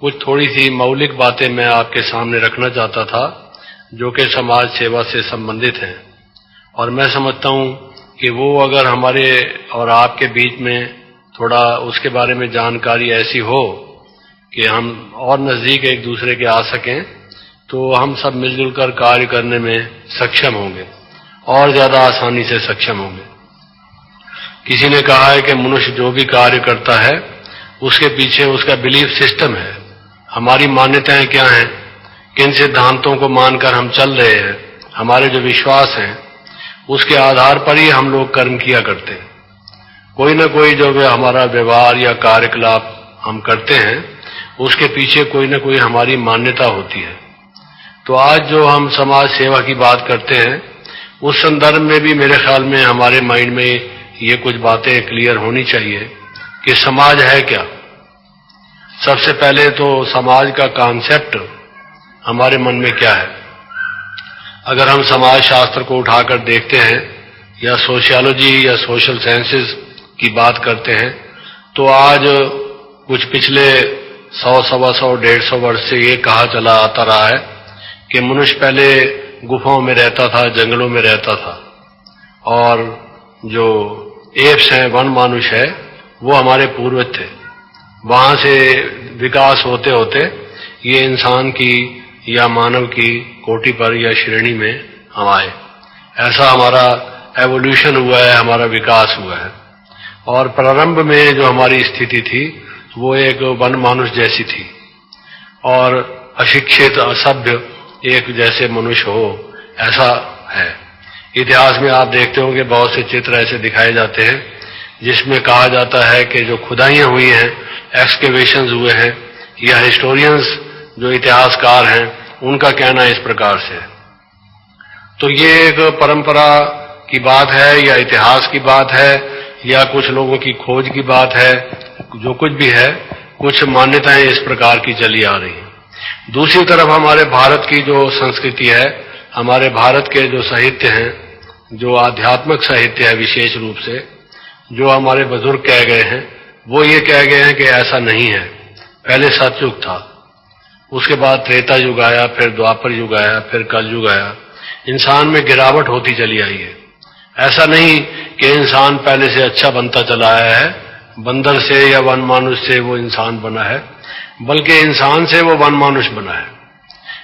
कुछ थोड़ी सी मौलिक बातें मैं आपके सामने रखना चाहता था जो कि समाज सेवा से संबंधित हैं, और मैं समझता हूं कि वो अगर हमारे और आपके बीच में थोड़ा उसके बारे में जानकारी ऐसी हो कि हम और नजदीक एक दूसरे के आ सकें, तो हम सब मिलजुल कर कार्य करने में सक्षम होंगे और ज्यादा आसानी से सक्षम होंगे। किसी ने कहा है कि मनुष्य जो भी कार्य करता है उसके पीछे उसका बिलीफ सिस्टम है, हमारी मान्यताएं क्या हैं, किन सिद्धांतों को मानकर हम चल रहे हैं, हमारे जो विश्वास हैं उसके आधार पर ही हम लोग कर्म किया करते हैं। कोई ना कोई जो हमारा व्यवहार या कार्यकलाप हम करते हैं उसके पीछे कोई ना कोई हमारी मान्यता होती है। तो आज जो हम समाज सेवा की बात करते हैं उस संदर्भ में भी मेरे ख्याल में हमारे माइंड में ये कुछ बातें क्लियर होनी चाहिए कि समाज है क्या। सबसे पहले तो समाज का कॉन्सेप्ट हमारे मन में क्या है। अगर हम समाज शास्त्र को उठाकर देखते हैं या सोशियोलॉजी या सोशल साइंसेस की बात करते हैं तो आज कुछ पिछले 100, 125, 150 वर्ष से ये कहा चला आता रहा है कि मनुष्य पहले गुफाओं में रहता था, जंगलों में रहता था, और जो एप्स हैं, वन मानुष है, वो हमारे पूर्वज थे। वहां से विकास होते होते ये इंसान की या मानव की कोटि पर या श्रेणी में हम आए। ऐसा हमारा एवोल्यूशन हुआ है, हमारा विकास हुआ है। और प्रारंभ में जो हमारी स्थिति थी वो एक वन मानुष जैसी थी, और अशिक्षित, असभ्य एक जैसे मनुष्य हो, ऐसा है। इतिहास में आप देखते होंगे बहुत से चित्र ऐसे दिखाए जाते हैं जिसमें कहा जाता है कि जो खुदाइयां हुई हैं, एक्सकेवेशंस हुए हैं, या हिस्टोरियंस जो इतिहासकार हैं उनका कहना इस प्रकार से है। तो ये एक परंपरा की बात है या इतिहास की बात है या कुछ लोगों की खोज की बात है, जो कुछ भी है, कुछ मान्यताएं इस प्रकार की चली आ रही हैं। दूसरी तरफ हमारे भारत की जो संस्कृति है, हमारे भारत के जो साहित्य हैं, जो आध्यात्मिक साहित्य है, विशेष रूप से जो हमारे बुजुर्ग कह गए हैं, वो ये कह गए हैं कि ऐसा नहीं है। पहले सतयुग था, उसके बाद त्रेता युग आया, फिर द्वापर युग आया, फिर कल युग आया। इंसान में गिरावट होती चली आई है। ऐसा नहीं कि इंसान पहले से अच्छा बनता चला आया है, बंदर से या वन मानुष से वो इंसान बना है, बल्कि इंसान से वो वन मानुष बना है।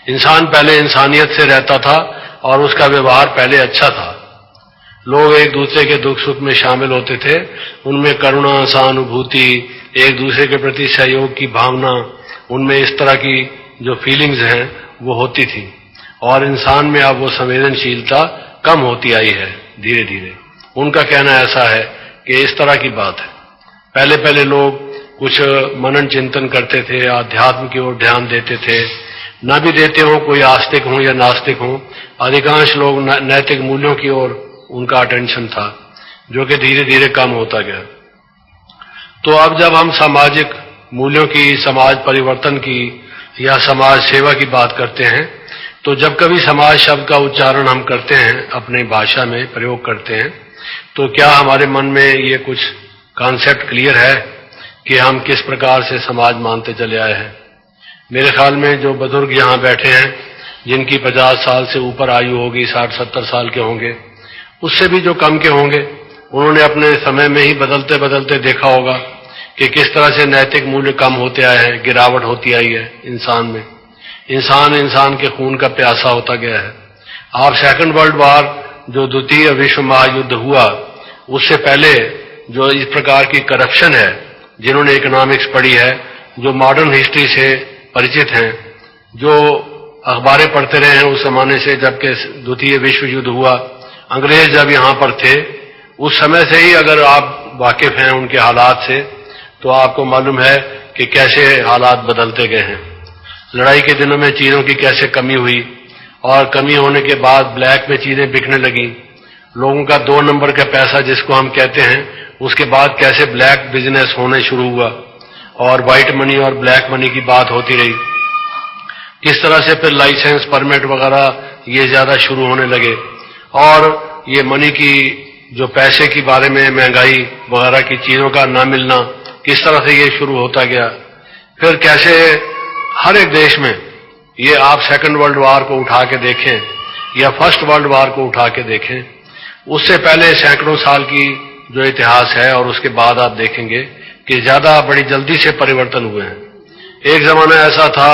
इंसान पहले इंसानियत से रहता था और उसका व्यवहार पहले अच्छा था। लोग एक दूसरे के दुख सुख में शामिल होते थे, उनमें करुणा, सहानुभूति, एक दूसरे के प्रति सहयोग की भावना, उनमें इस तरह की जो फीलिंग्स हैं वो होती थी। और इंसान में अब वो संवेदनशीलता कम होती आई है धीरे धीरे। उनका कहना ऐसा है कि इस तरह की बात है। पहले पहले लोग कुछ मनन चिंतन करते थे, आध्यात्म की ओर ध्यान देते थे, न भी देते हो, कोई आस्तिक हो या नास्तिक हो, अधिकांश लोग नैतिक मूल्यों की ओर उनका अटेंशन था, जो कि धीरे धीरे कम होता गया। तो अब जब हम सामाजिक मूल्यों की, समाज परिवर्तन की या समाज सेवा की बात करते हैं, तो जब कभी समाज शब्द का उच्चारण हम करते हैं, अपने भाषा में प्रयोग करते हैं, तो क्या हमारे मन में ये कुछ कॉन्सेप्ट क्लियर है कि हम किस प्रकार से समाज मानते चले आए हैं। मेरे ख्याल में जो बुजुर्ग यहाँ बैठे हैं, जिनकी 50 साल से ऊपर आयु होगी, 60-70 साल के होंगे, उससे भी जो कम के होंगे, उन्होंने अपने समय में ही बदलते बदलते देखा होगा कि किस तरह से नैतिक मूल्य कम होते आए हैं, गिरावट होती आई है इंसान में। इंसान के खून का प्यासा होता गया है। आप सेकंड वर्ल्ड वार, जो द्वितीय विश्व महायुद्ध हुआ, उससे पहले जो इस प्रकार की करप्शन है, जिन्होंने इकोनॉमिक्स पढ़ी है, जो मॉडर्न हिस्ट्री से परिचित हैं, जो अखबारें पढ़ते रहे हैं उस जमाने से, जबकि द्वितीय विश्व युद्ध हुआ, अंग्रेज जब यहाँ पर थे, उस समय से ही अगर आप वाकिफ हैं उनके हालात से, तो आपको मालूम है कि कैसे हालात बदलते गए हैं। लड़ाई के दिनों में चीजों की कैसे कमी हुई, और कमी होने के बाद ब्लैक में चीजें बिकने लगी। लोगों का 2 नंबर का पैसा जिसको हम कहते हैं, उसके बाद कैसे ब्लैक बिजनेस होने शुरू हुआ और व्हाइट मनी और ब्लैक मनी की बात होती रही। किस तरह से फिर लाइसेंस, परमिट वगैरह ये ज्यादा शुरू होने लगे, और ये मनी की जो पैसे के बारे में महंगाई वगैरह की चीजों का ना मिलना, किस तरह से ये शुरू होता गया। फिर कैसे हर एक देश में, ये आप सेकंड वर्ल्ड वॉर को उठा के देखें या फर्स्ट वर्ल्ड वॉर को उठा के देखें, उससे पहले सैकड़ों साल की जो इतिहास है और उसके बाद आप देखेंगे कि ज्यादा बड़ी जल्दी से परिवर्तन हुए हैं। एक जमाना ऐसा था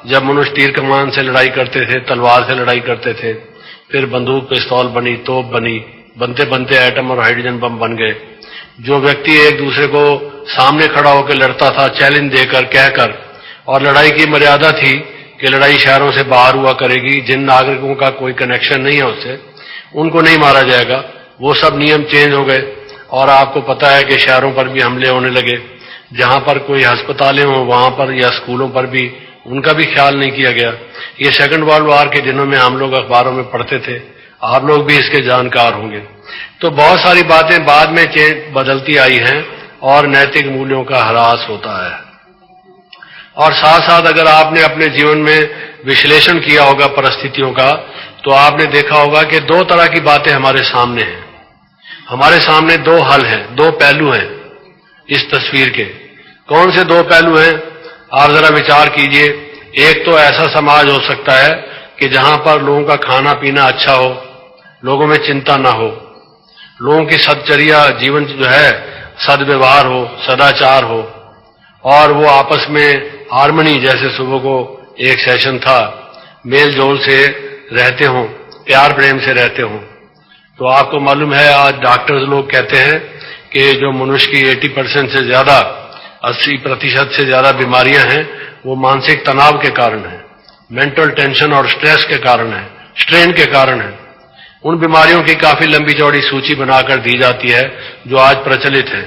जब मनुष्य तीर कमान से लड़ाई करते थे, तलवार से लड़ाई करते थे, फिर बंदूक पिस्तौल बनी, तोप बनी, बनते बनते एटम और हाइड्रोजन बम बन गए। जो व्यक्ति एक दूसरे को सामने खड़ा होकर लड़ता था, चैलेंज देकर कहकर, और लड़ाई की मर्यादा थी कि लड़ाई शहरों से बाहर हुआ करेगी, जिन नागरिकों का कोई कनेक्शन नहीं है उससे उनको नहीं मारा जाएगा, वो सब नियम चेंज हो गए। और आपको पता है कि शहरों पर भी हमले होने लगे, जहां पर कोई अस्पतालें हों वहां पर या स्कूलों पर भी उनका भी ख्याल नहीं किया गया। ये सेकंड वर्ल्ड वॉर के दिनों में हम लोग अखबारों में पढ़ते थे, आप लोग भी इसके जानकार होंगे। तो बहुत सारी बातें बाद में बदलती आई हैं और नैतिक मूल्यों का ह्रास होता है। और साथ साथ अगर आपने अपने जीवन में विश्लेषण किया होगा परिस्थितियों का, तो आपने देखा होगा कि दो तरह की बातें हमारे सामने हैं। हमारे सामने दो हल हैं, दो पहलू हैं इस तस्वीर के। कौन से दो पहलू हैं? आप जरा विचार कीजिए। एक तो ऐसा समाज हो सकता है कि जहां पर लोगों का खाना पीना अच्छा हो, लोगों में चिंता ना हो, लोगों की सदचर्या जीवन जो है सद्व्यवहार हो, सदाचार हो, और वो आपस में हार्मनी, जैसे सुबह को एक सेशन था, मेल जोल से रहते हों, प्यार प्रेम से रहते हों। तो आपको मालूम है आज डॉक्टर्स लोग कहते हैं कि जो मनुष्य की 80% से ज्यादा, 80% से ज्यादा बीमारियां हैं वो मानसिक तनाव के कारण है, मेंटल टेंशन और स्ट्रेस के कारण है, स्ट्रेन के कारण है। उन बीमारियों की काफी लंबी चौड़ी सूची बनाकर दी जाती है जो आज प्रचलित है,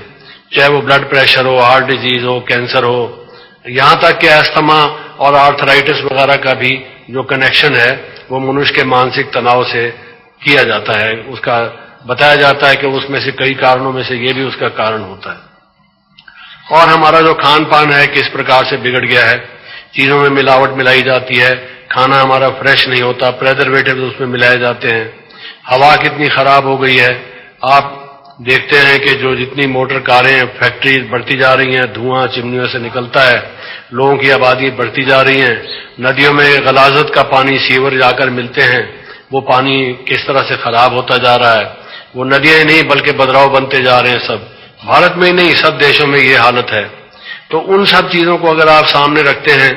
चाहे वो ब्लड प्रेशर हो, हार्ट डिजीज हो, कैंसर हो, यहां तक कि अस्थमा और आर्थराइटिस वगैरह का भी जो कनेक्शन है वो मनुष्य के मानसिक तनाव से किया जाता है। उसका बताया जाता है कि उसमें से कई कारणों में से ये भी उसका कारण होता है। और हमारा जो खान पान है किस प्रकार से बिगड़ गया है, चीजों में मिलावट मिलाई जाती है, खाना हमारा फ्रेश नहीं होता, प्रेजर्वेटिव उसमें मिलाए जाते हैं, हवा कितनी खराब हो गई है। आप देखते हैं कि जो जितनी मोटर कारें, फैक्ट्री बढ़ती जा रही हैं, धुआं चिमनियों से निकलता है, लोगों की आबादी बढ़ती जा रही है, नदियों में गलाजत का पानी सीवर जाकर मिलते हैं, वो पानी किस तरह से खराब होता जा रहा है। वो नदियां ही नहीं बल्कि बदराव बनते जा रहे हैं। सब भारत में ही नहीं, सब देशों में ये हालत है। तो उन सब चीजों को अगर आप सामने रखते हैं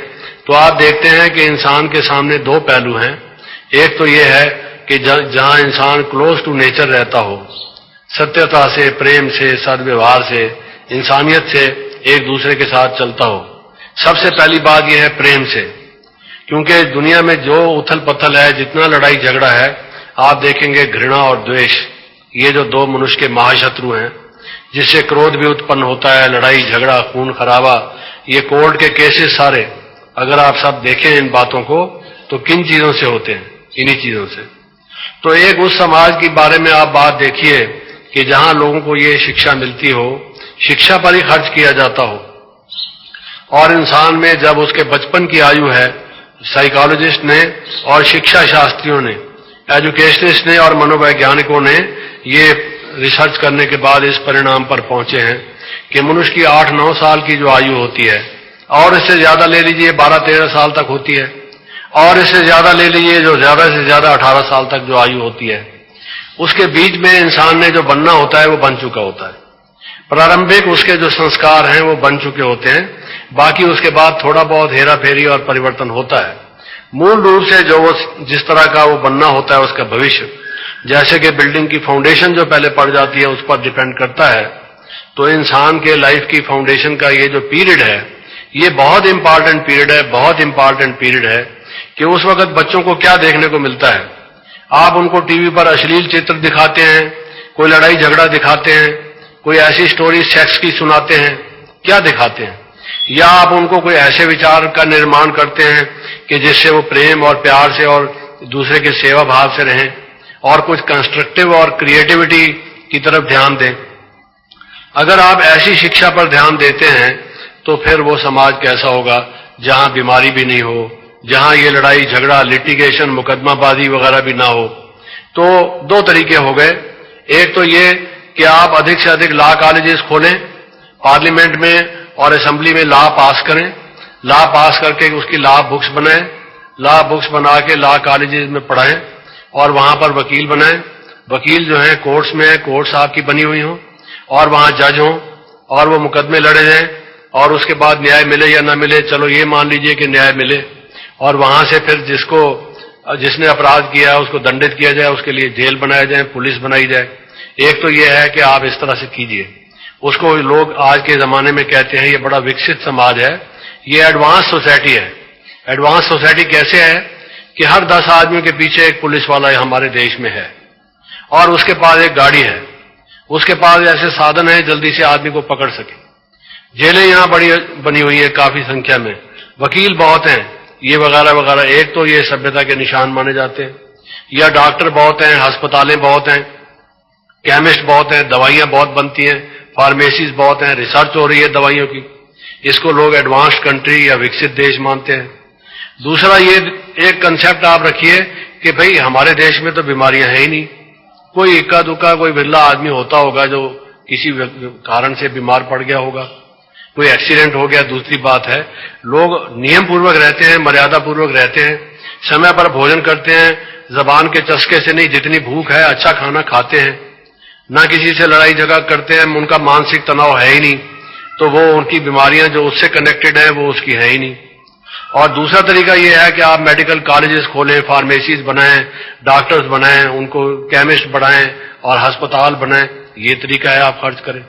तो आप देखते हैं कि इंसान के सामने दो पहलू हैं। एक तो ये है कि जहां इंसान क्लोज टू नेचर रहता हो, सत्यता से, प्रेम से, सद्व्यवहार से, इंसानियत से एक दूसरे के साथ चलता हो। सबसे पहली बात यह है प्रेम से, क्योंकि दुनिया में जो उथल पथल है, जितना लड़ाई झगड़ा है, आप देखेंगे घृणा और द्वेष, ये जो दो मनुष्य के महाशत्रु हैं, जिससे क्रोध भी उत्पन्न होता है, लड़ाई झगड़ा, खून खराबा, ये कोर्ट के केसेस सारे अगर आप सब देखें इन बातों को तो किन चीजों से होते हैं? इन्हीं चीजों से। तो एक उस समाज के बारे में आप बात देखिए कि जहां लोगों को ये शिक्षा मिलती हो, शिक्षा पर ही खर्च किया जाता हो, और इंसान में जब उसके बचपन की आयु है, साइकोलॉजिस्ट ने और शिक्षा शास्त्रियों ने, एजुकेशनिस्ट ने और मनोवैज्ञानिकों ने ये रिसर्च करने के बाद इस परिणाम पर पहुंचे हैं कि मनुष्य की 8-9 साल की जो आयु होती है, और इससे ज्यादा ले लीजिए 12-13 साल तक होती है, और इससे ज्यादा ले लीजिए जो ज्यादा से ज्यादा 18 साल तक जो आयु होती है, उसके बीच में इंसान ने जो बनना होता है वो बन चुका होता है। प्रारंभिक उसके जो संस्कार हैं वो बन चुके होते हैं, बाकी उसके बाद थोड़ा बहुत हेरा फेरी और परिवर्तन होता है। मूल रूप से जो वो जिस तरह का वो बनना होता है उसका भविष्य, जैसे कि बिल्डिंग की फाउंडेशन जो पहले पड़ जाती है उस पर डिपेंड करता है। तो इंसान के लाइफ की फाउंडेशन का ये जो पीरियड है, ये बहुत इंपॉर्टेंट पीरियड है, बहुत इंपॉर्टेंट पीरियड है कि उस वक्त बच्चों को क्या देखने को मिलता है। आप उनको टीवी पर अश्लील चित्र दिखाते हैं, कोई लड़ाई झगड़ा दिखाते हैं, कोई ऐसी स्टोरी सेक्स की सुनाते हैं, क्या दिखाते हैं? या आप उनको कोई ऐसे विचार का निर्माण करते हैं कि जिससे वो प्रेम और प्यार से और दूसरे के सेवा भाव से रहें और कुछ कंस्ट्रक्टिव और क्रिएटिविटी की तरफ ध्यान दें। अगर आप ऐसी शिक्षा पर ध्यान देते हैं तो फिर वो समाज कैसा होगा जहां बीमारी भी नहीं हो, जहां ये लड़ाई झगड़ा, लिटिगेशन, मुकदमाबाजी वगैरह भी ना हो। तो दो तरीके हो गए। एक तो ये कि आप अधिक से अधिक लॉ कॉलेजेस खोलें, पार्लियामेंट में और असेंबली में लॉ पास करें, लॉ पास करके उसकी लॉ बुक्स बनाएं, लॉ बुक्स बना के लॉ कॉलेजेस में पढ़ाएं और वहां पर वकील बनाएं। वकील जो है कोर्ट्स में है, कोर्ट्स आपकी बनी हुई हो और वहां जज हो और वो मुकदमे लड़े जाएं और उसके बाद न्याय मिले या ना मिले, चलो ये मान लीजिए कि न्याय मिले और वहां से फिर जिसने अपराध किया उसको दंडित किया जाए, उसके लिए जेल बनाया जाए, पुलिस बनाई जाए। एक तो ये है कि आप इस तरह से कीजिए। उसको लोग आज के जमाने में कहते हैं ये बड़ा विकसित समाज है, ये एडवांस सोसाइटी है। एडवांस सोसाइटी कैसे है कि हर 10 आदमियों के पीछे एक पुलिस वाला हमारे देश में है और उसके पास एक गाड़ी है, उसके पास ऐसे साधन है जल्दी से आदमी को पकड़ सके। जेलें यहां बड़ी बनी हुई है काफी संख्या में, वकील बहुत हैं, ये वगैरह वगैरह। एक तो ये सभ्यता के निशान माने जाते हैं। या डॉक्टर बहुत हैं, अस्पतालें बहुत हैं, केमिस्ट बहुत हैं, दवाइयां बहुत बनती हैं, फार्मेसीज बहुत हैं, रिसर्च हो रही है दवाइयों की। इसको लोग एडवांस्ड कंट्री या विकसित देश मानते हैं। दूसरा ये एक कंसेप्ट आप रखिए कि भाई हमारे देश में तो बीमारियां है ही नहीं, कोई इक्का दुक्का कोई बिरला आदमी होता होगा जो किसी कारण से बीमार पड़ गया होगा, कोई एक्सीडेंट हो गया। दूसरी बात है लोग नियम पूर्वक रहते हैं, मर्यादा पूर्वक रहते हैं, समय पर भोजन करते हैं, जबान के चस्के से नहीं, जितनी भूख है अच्छा खाना खाते हैं, ना किसी से लड़ाई झगड़ा करते हैं, उनका मानसिक तनाव है ही नहीं, तो वो उनकी बीमारियां जो उससे कनेक्टेड है वो उसकी है ही नहीं। और दूसरा तरीका ये है कि आप मेडिकल कॉलेजेस खोलें, फार्मेसीज बनाएं, डॉक्टर्स बनाएं, उनको केमिस्ट बनाएं और अस्पताल बनाएं। ये तरीका है आप खर्च करें,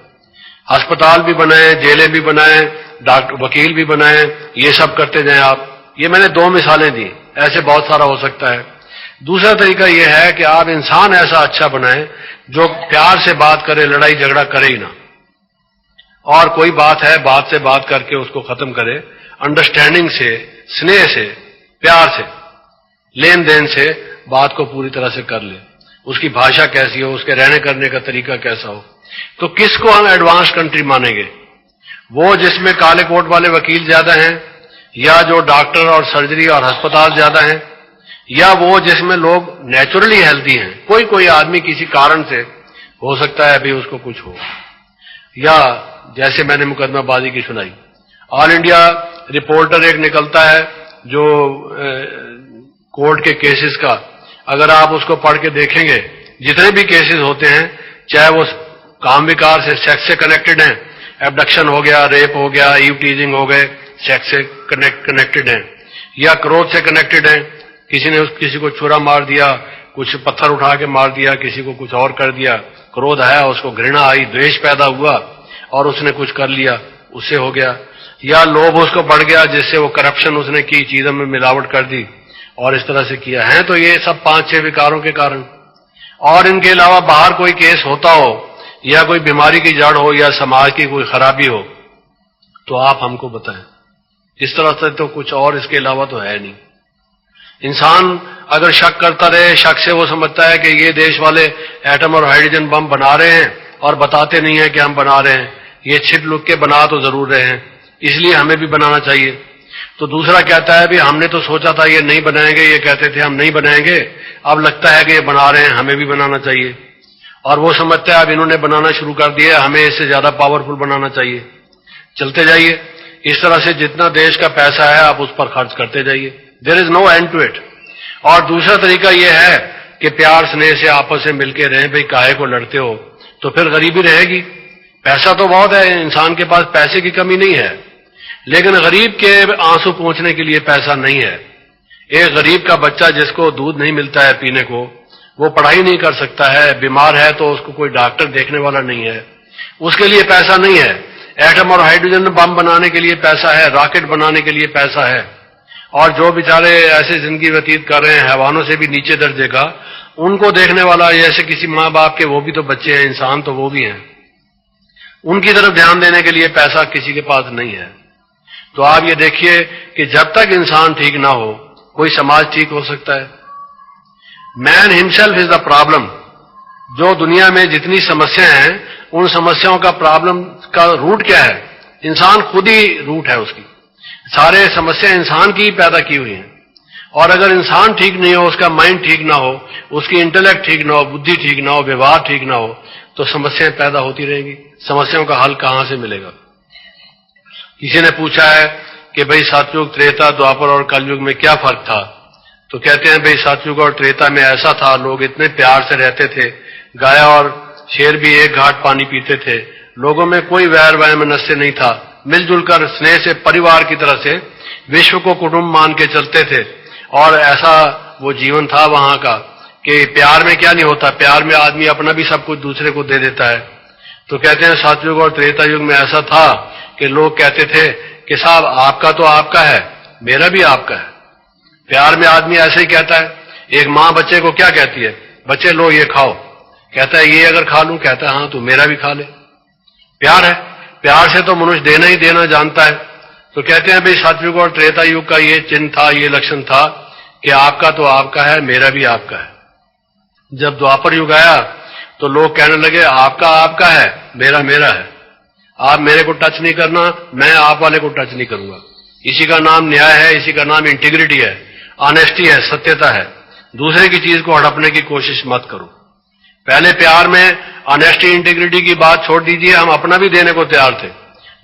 अस्पताल भी बनाएं, जेलें भी बनाएं, डॉक्टर वकील भी बनाएं, ये सब करते जाएं आप। ये मैंने 2 मिसालें दी, ऐसे बहुत सारा हो सकता है। दूसरा तरीका यह है कि आप इंसान ऐसा अच्छा बनाएं जो प्यार से बात करे, लड़ाई झगड़ा करे ही ना, और कोई बात है बात से बात करके उसको खत्म करे, अंडरस्टैंडिंग से, स्नेह से, प्यार से, लेन देन से बात को पूरी तरह से कर ले। उसकी भाषा कैसी हो, उसके रहने करने का तरीका कैसा हो। तो किसको हम एडवांस कंट्री मानेंगे? वो जिसमें काले कोट वाले वकील ज्यादा हैं, या जो डॉक्टर और सर्जरी और अस्पताल ज्यादा हैं, या वो जिसमें लोग नेचुरली हेल्दी हैं। कोई कोई आदमी किसी कारण से हो सकता है अभी उसको कुछ हो, या जैसे मैंने मुकदमाबाजी की सुनाई, ऑल इंडिया रिपोर्टर एक निकलता है जो कोर्ट के केसेस का, अगर आप उसको पढ़ के देखेंगे, जितने भी केसेस होते हैं, चाहे वो काम विकार से, सेक्स से कनेक्टेड हैं, एब्डक्शन हो गया, रेप हो गया, ईव टीजिंग हो गए, सेक्स से कनेक्टेड हैं, या क्रोध से कनेक्टेड हैं, किसी को छुरा मार दिया, कुछ पत्थर उठा के मार दिया, किसी को कुछ और कर दिया, क्रोध आया, उसको घृणा आई, द्वेष पैदा हुआ और उसने कुछ कर लिया, उससे हो गया, या लोभ उसको बढ़ गया जिससे वो करप्शन उसने की, चीजों में मिलावट कर दी और इस तरह से किया है। तो ये सब 5-6 विकारों के कारण। और इनके अलावा बाहर कोई केस होता हो, या कोई बीमारी की जड़ हो, या समाज की कोई खराबी हो, तो आप हमको बताएं। इस तरह से तो कुछ और इसके अलावा तो है नहीं। इंसान अगर शक करता रहे, शक से वो समझता है कि ये देश वाले एटम और हाइड्रोजन बम बना रहे हैं और बताते नहीं है कि हम बना रहे हैं, ये छिप लुक के बना तो जरूर रहे हैं, इसलिए हमें भी बनाना चाहिए। तो दूसरा कहता है भी हमने तो सोचा था ये नहीं बनाएंगे, ये कहते थे हम नहीं बनाएंगे, अब लगता है कि ये बना रहे हैं, हमें भी बनाना चाहिए। और वो समझता है अब इन्होंने बनाना शुरू कर दिया, हमें इससे ज्यादा पावरफुल बनाना चाहिए। चलते जाइए, इस तरह से जितना देश का पैसा है आप उस पर खर्च करते जाइए, there is no end to it. और दूसरा तरीका यह है कि प्यार स्नेह से आपस में मिलकर रहें। भाई काहे को लड़ते हो, तो फिर गरीबी रहेगी। पैसा तो बहुत है, इंसान के पास पैसे की कमी नहीं है, लेकिन गरीब के आंसू पोंछने के लिए पैसा नहीं है। एक गरीब का बच्चा जिसको दूध नहीं मिलता है पीने को, वो पढ़ाई नहीं कर सकता है, बीमार है तो उसको कोई डॉक्टर देखने वाला नहीं है, उसके लिए पैसा नहीं है। एटम और हाइड्रोजन बम बनाने के लिए पैसा है, रॉकेट बनाने के लिए पैसा है। और जो बेचारे ऐसे जिंदगी व्यतीत कर रहे हैं हैवानों से भी नीचे दर्जे का, उनको देखने वाला, जैसे किसी माँ बाप के वो भी तो बच्चे हैं, इंसान तो वो भी हैं, उनकी तरफ ध्यान देने के लिए पैसा किसी के पास नहीं है। तो आप ये देखिए कि जब तक इंसान ठीक ना हो, कोई समाज ठीक हो सकता है? Man himself is the problem. जो दुनिया में जितनी समस्याएं हैं, उन समस्याओं का प्रॉब्लम का रूट क्या है? इंसान खुद ही रूट है उसकी। सारे समस्या इंसान की ही पैदा की हुई हैं। और अगर इंसान ठीक नहीं हो, उसका माइंड ठीक ना हो, उसकी इंटेलेक्ट ठीक ना हो, बुद्धि ठीक ना हो, व्यवहार ठीक ना हो, तो समस्याएं पैदा होती रहेंगी। समस्याओं का हल कहां से मिलेगा? किसी ने पूछा है कि भाई सतयुग, त्रेता, द्वापर और कलयुग में क्या फर्क था। तो कहते हैं भाई सतयुग और त्रेता में ऐसा था, लोग इतने प्यार से रहते थे, गाय और शेर भी एक घाट पानी पीते थे, लोगों में कोई वैर वैमनस्य नहीं था, मिलजुल कर स्नेह से परिवार की तरह से विश्व को कुटुंब मान के चलते थे। और ऐसा वो जीवन था वहां का कि प्यार में क्या नहीं होता, प्यार में आदमी अपना भी सब कुछ दूसरे को दे देता है। तो कहते हैं सतयुग और त्रेता युग में ऐसा था कि लोग कहते थे कि साहब आपका तो आपका है, मेरा भी आपका है। प्यार में आदमी ऐसे ही कहता है। एक माँ बच्चे को क्या कहती है, बच्चे लो ये खाओ, कहता है ये अगर खा लूं, कहता है हाँ तू मेरा भी खा ले। प्यार है, प्यार से तो मनुष्य देना ही देना जानता है। तो कहते हैं भाई सतयुग और त्रेता युग का ये चिन्ह था, ये लक्षण था कि आपका तो आपका है, मेरा भी आपका है। जब द्वापर युग आया तो लोग कहने लगे आपका आपका है, मेरा मेरा है, आप मेरे को टच नहीं करना, मैं आप वाले को टच नहीं करूंगा। इसी का नाम न्याय है, इसी का नाम इंटीग्रिटी है, ऑनेस्टी है, सत्यता है। दूसरे की चीज को हड़पने की कोशिश मत करो। पहले प्यार में ऑनेस्टी इंटीग्रिटी की बात छोड़ दीजिए, हम अपना भी देने को तैयार थे,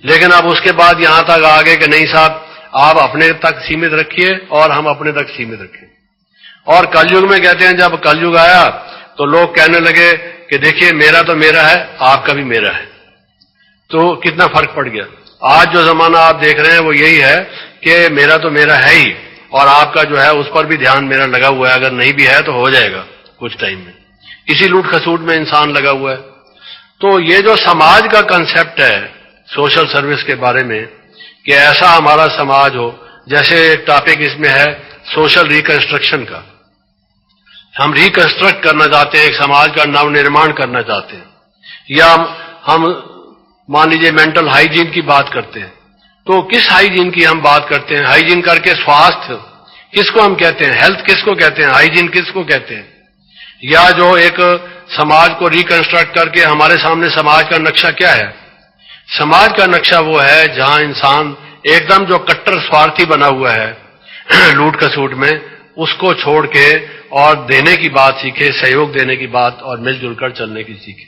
लेकिन अब उसके बाद यहां तक आ गए कि नहीं साहब आप अपने तक सीमित रखिए और हम अपने तक सीमित रखें। और कलयुग में कहते हैं जब कलयुग आया तो लोग कहने लगे कि देखिए मेरा तो मेरा है, आपका भी मेरा है। तो कितना फर्क पड़ गया। आज जो जमाना आप देख रहे हैं वो यही है कि मेरा तो मेरा है ही, और आपका जो है उस पर भी ध्यान मेरा लगा हुआ है, अगर नहीं भी है तो हो जाएगा कुछ टाइम में। इसी लूट खसूट में इंसान लगा हुआ है। तो ये जो समाज का कंसेप्ट है सोशल सर्विस के बारे में कि ऐसा हमारा समाज हो, जैसे एक टॉपिक इसमें है सोशल रिकंस्ट्रक्शन का, हम रिकंस्ट्रक्ट करना चाहते हैं, एक समाज का नवनिर्माण करना चाहते हैं, या हम मान लीजिए मेंटल हाइजीन की बात करते हैं। तो किस हाइजीन की हम बात करते हैं? हाइजीन करके स्वास्थ्य किसको हम कहते हैं, हेल्थ किसको कहते हैं, हाइजीन किसको कहते हैं? या जो एक समाज को रिकंस्ट्रक्ट करके हमारे सामने समाज का नक्शा क्या है? समाज का नक्शा वो है जहां इंसान एकदम जो कट्टर स्वार्थी बना हुआ है लूट खसूट में, उसको छोड़ के और देने की बात सीखे, सहयोग देने की बात और मिलजुल कर चलने की सीखे।